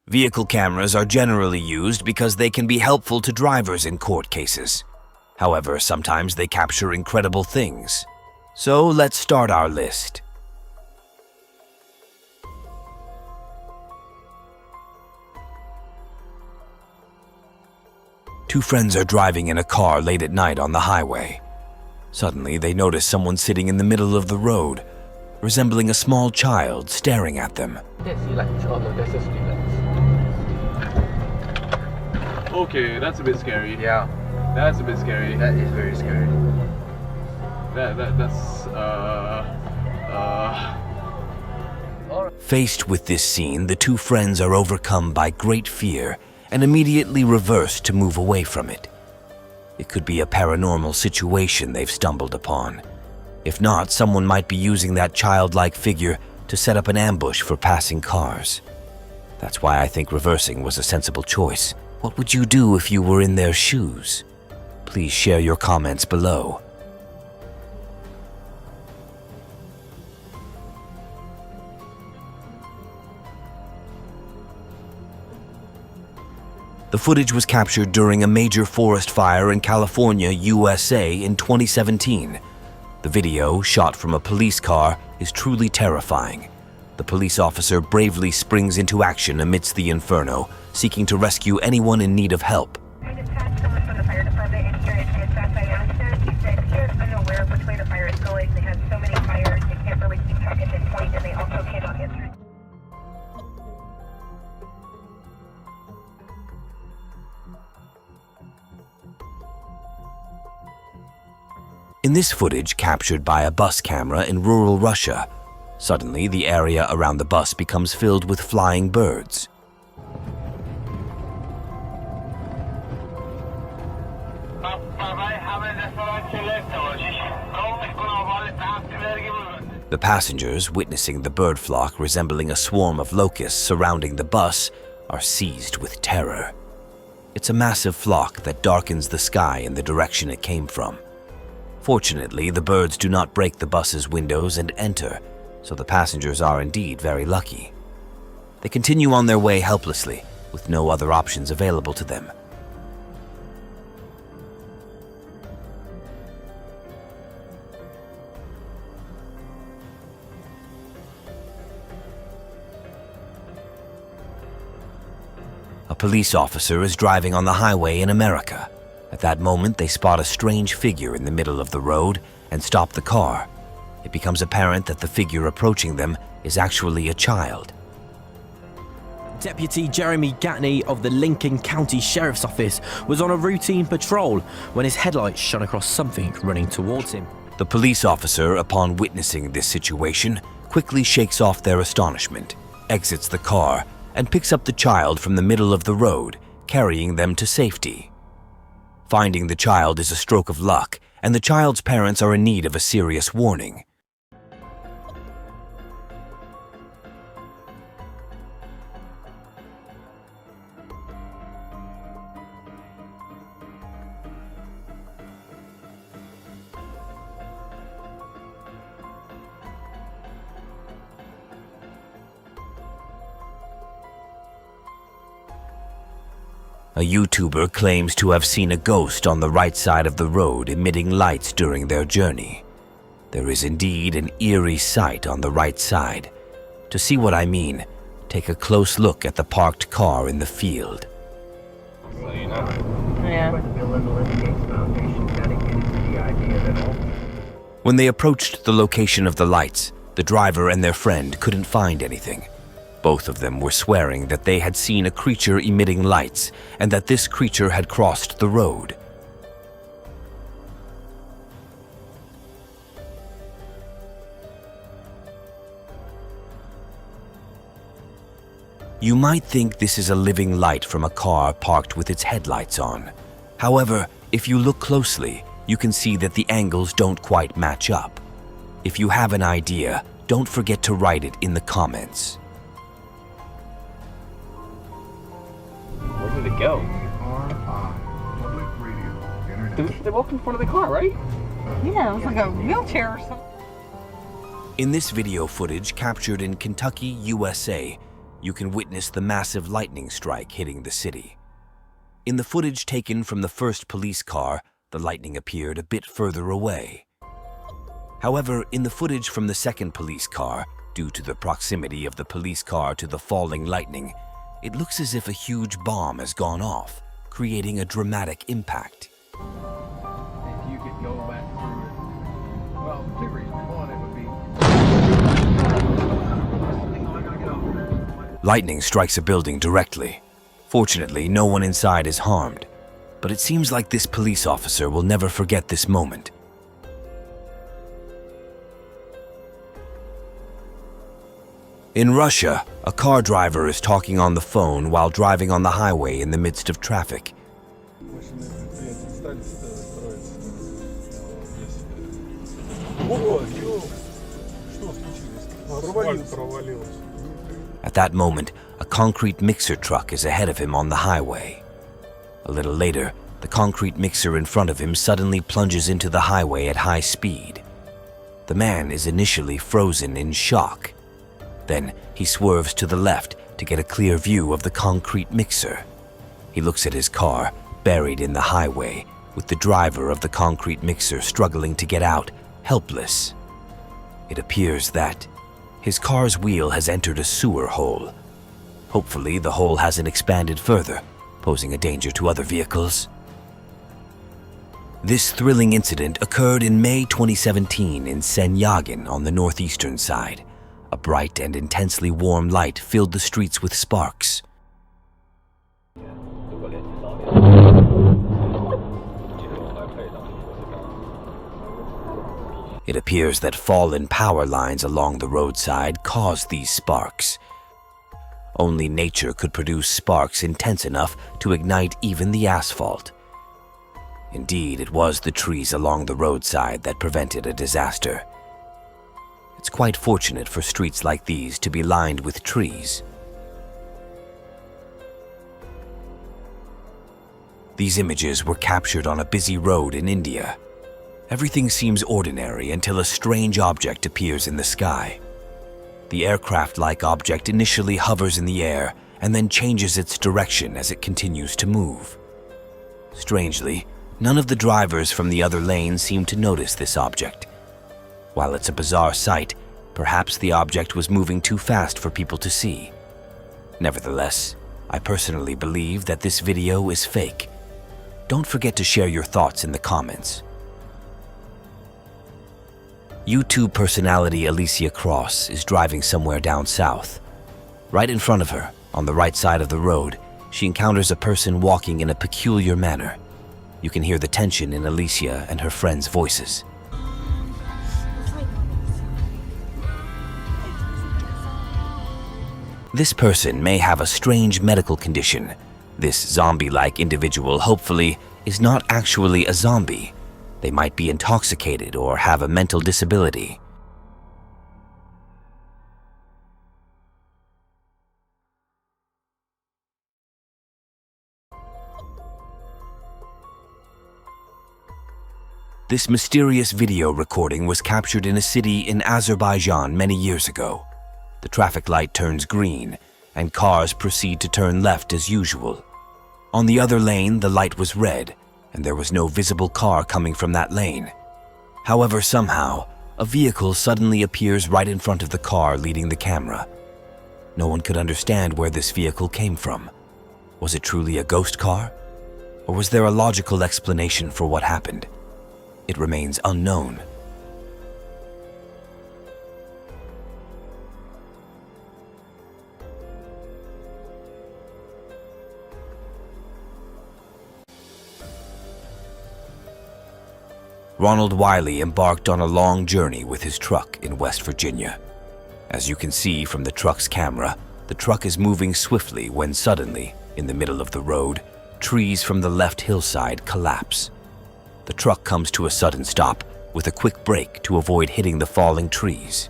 Vehicle cameras are generally used because they can be helpful to drivers in court cases. However, sometimes they capture incredible things. So let's start our list. Two friends are driving in a car late at night on the highway. Suddenly, they notice someone sitting in the middle of the road, resembling a small child staring at them. Okay, that's a bit scary. Yeah. That's a bit scary. That is very scary. Faced with this scene, the two friends are overcome by great fear and immediately reverse to move away from it. It could be a paranormal situation they've stumbled upon. If not, someone might be using that childlike figure to set up an ambush for passing cars. That's why I think reversing was a sensible choice. What would you do if you were in their shoes? Please share your comments below. The footage was captured during a major forest fire in California, USA in 2017. The video, shot from a police car, is truly terrifying. The police officer bravely springs into action amidst the inferno, seeking to rescue anyone in need of help. I dispatched someone from the fire department and here at dispatch I asked them. He said he is unaware of which way the fire is going. They had so many fires, they can't really keep track at this point, and they also cannot answer. In this footage captured by a bus camera in rural Russia, suddenly the area around the bus becomes filled with flying birds. The passengers, witnessing the bird flock resembling a swarm of locusts surrounding the bus, are seized with terror. It's a massive flock that darkens the sky in the direction it came from. Fortunately, the birds do not break the bus's windows and enter, so the passengers are indeed very lucky. They continue on their way helplessly, with no other options available to them. A police officer is driving on the highway in America. At that moment, they spot a strange figure in the middle of the road and stop the car. It becomes apparent that the figure approaching them is actually a child. Deputy Jeremy Gatney of the Lincoln County Sheriff's Office was on a routine patrol when his headlights shone across something running towards him. The police officer, upon witnessing this situation, quickly shakes off their astonishment, exits the car, and picks up the child from the middle of the road, carrying them to safety. Finding the child is a stroke of luck, and the child's parents are in need of a serious warning. A YouTuber claims to have seen a ghost on the right side of the road emitting lights during their journey. There is indeed an eerie sight on the right side. To see what I mean, take a close look at the parked car in the field. When they approached the location of the lights, the driver and their friend couldn't find anything. Both of them were swearing that they had seen a creature emitting lights and that this creature had crossed the road. You might think this is a living light from a car parked with its headlights on. However, if you look closely, you can see that the angles don't quite match up. If you have an idea, don't forget to write it in the comments. Where did it go? They walked in front of the car, right? Yeah, it was like a wheelchair or something. In this video footage captured in Kentucky, USA, you can witness the massive lightning strike hitting the city. In the footage taken from the first police car, the lightning appeared a bit further away. However, in the footage from the second police car, due to the proximity of the police car to the falling lightning, it looks as if a huge bomb has gone off, creating a dramatic impact. If you could go back through it, well, two reasons. One, it would be... Lightning strikes a building directly. Fortunately, no one inside is harmed, but it seems like this police officer will never forget this moment. In Russia, a car driver is talking on the phone while driving on the highway in the midst of traffic. At that moment, a concrete mixer truck is ahead of him on the highway. A little later, the concrete mixer in front of him suddenly plunges into the highway at high speed. The man is initially frozen in shock. Then he swerves to the left to get a clear view of the concrete mixer. He looks at his car, buried in the highway, with the driver of the concrete mixer struggling to get out, helpless. It appears that his car's wheel has entered a sewer hole. Hopefully, the hole hasn't expanded further, posing a danger to other vehicles. This thrilling incident occurred in May 2017 in Senyagin on the northeastern side. A bright and intensely warm light filled the streets with sparks. It appears that fallen power lines along the roadside caused these sparks. Only nature could produce sparks intense enough to ignite even the asphalt. Indeed, it was the trees along the roadside that prevented a disaster. It's quite fortunate for streets like these to be lined with trees. These images were captured on a busy road in India. Everything seems ordinary until a strange object appears in the sky. The aircraft-like object initially hovers in the air and then changes its direction as it continues to move. Strangely, none of the drivers from the other lane seem to notice this object. While it's a bizarre sight, perhaps the object was moving too fast for people to see. Nevertheless, I personally believe that this video is fake. Don't forget to share your thoughts in the comments. YouTube personality Alicia Cross is driving somewhere down south. Right in front of her, on the right side of the road, she encounters a person walking in a peculiar manner. You can hear the tension in Alicia and her friends' voices. This person may have a strange medical condition. This zombie-like individual, hopefully, is not actually a zombie. They might be intoxicated or have a mental disability. This mysterious video recording was captured in a city in Azerbaijan many years ago. The traffic light turns green, and cars proceed to turn left as usual. On the other lane, the light was red, and there was no visible car coming from that lane. However, somehow, a vehicle suddenly appears right in front of the car leading the camera. No one could understand where this vehicle came from. Was it truly a ghost car? Or was there a logical explanation for what happened? It remains unknown. Ronald Wiley embarked on a long journey with his truck in West Virginia. As you can see from the truck's camera, the truck is moving swiftly when suddenly, in the middle of the road, trees from the left hillside collapse. The truck comes to a sudden stop with a quick brake to avoid hitting the falling trees.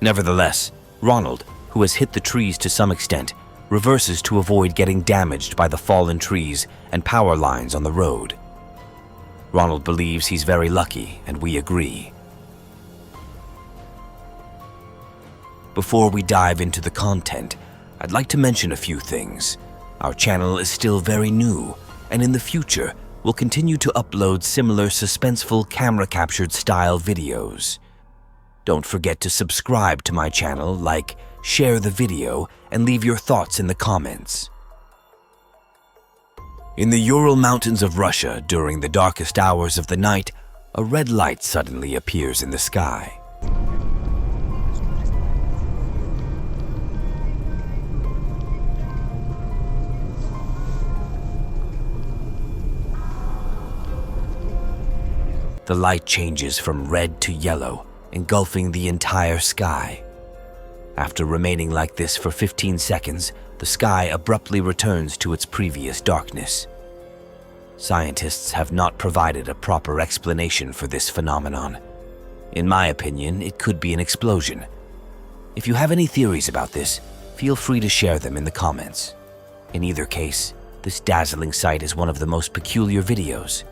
Nevertheless, Ronald, who has hit the trees to some extent, reverses to avoid getting damaged by the fallen trees and power lines on the road. Ronald believes he's very lucky, and we agree. Before we dive into the content, I'd like to mention a few things. Our channel is still very new, and in the future, we'll continue to upload similar suspenseful camera-captured style videos. Don't forget to subscribe to my channel, like, share the video, and leave your thoughts in the comments. In the Ural Mountains of Russia, during the darkest hours of the night, a red light suddenly appears in the sky. The light changes from red to yellow, engulfing the entire sky. After remaining like this for 15 seconds, the sky abruptly returns to its previous darkness. Scientists have not provided a proper explanation for this phenomenon. In my opinion, it could be an explosion. If you have any theories about this, feel free to share them in the comments. In either case, this dazzling sight is one of the most peculiar videos